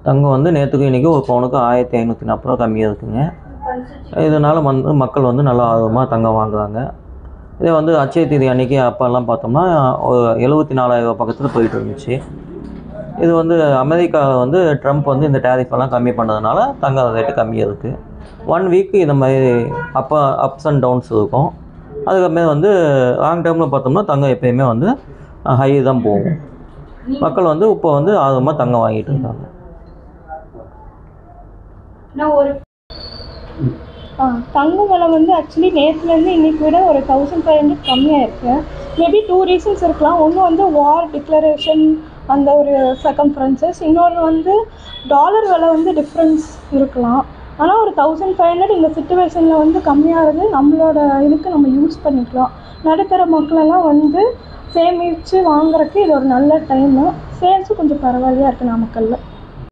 தங்கம் வந்து நேற்றுக்கும் இன்றைக்கும் ஒரு பவுனுக்கு 1540 ரூபா கம்மியாக இருக்குங்க. இதனால் வந்து மக்கள் வந்து நல்லா ஆர்வமாக தங்கம் வாங்குறாங்க. இதே வந்து அட்சய தீதி அன்றைக்கி அப்போல்லாம் பார்த்தோம்னா ஒரு 74,000 பக்கத்தில் போயிட்டு இருந்துச்சு. இது வந்து அமெரிக்காவில் வந்து ட்ரம்ப் வந்து இந்த டேரிஃபெல்லாம் கம்மி பண்ணதுனால தங்கம் ரேட்டு கம்மியாக இருக்குது. 1 வீக்கு இந்த மாதிரி அப்ஸ் அண்ட் டவுன்ஸ் இருக்கும். அதுக்கப்புறமே வந்து லாங் டேர்மில் பார்த்தோம்னா தங்கம் எப்பயுமே வந்து ஹை தான் போகும். மக்கள் வந்து இப்போ வந்து ஆர்வமாக தங்கம் வாங்கிட்டு இருக்காங்க. தங்கம் விலை வந்து ஆக்சுவலி நேற்றுலேருந்து இன்றைக்கி விட ஒரு 1500 கம்மியாக இருக்குது. மேபி 2 ரீசன்ஸ் இருக்கலாம். ஒன்று வந்து வார் டிக்ளரேஷன், அந்த ஒரு சர்க்கம்ஃபரன்சஸ். இன்னொன்று வந்து டாலர் விலை வந்து டிஃப்ரென்ஸ் இருக்கலாம். ஆனால் ஒரு 1500 இந்த சிச்சுவேஷனில் வந்து கம்மியாகிறது நம்மளோட இதுக்கு நம்ம யூஸ் பண்ணிக்கலாம். நடுத்தர மக்களெல்லாம் வந்து சேமித்து வாங்குறதுக்கு இது ஒரு நல்ல டைமு. சேல்ஸும் கொஞ்சம் பரவாயில்லையா இருக்குது நாமக்கல்ல.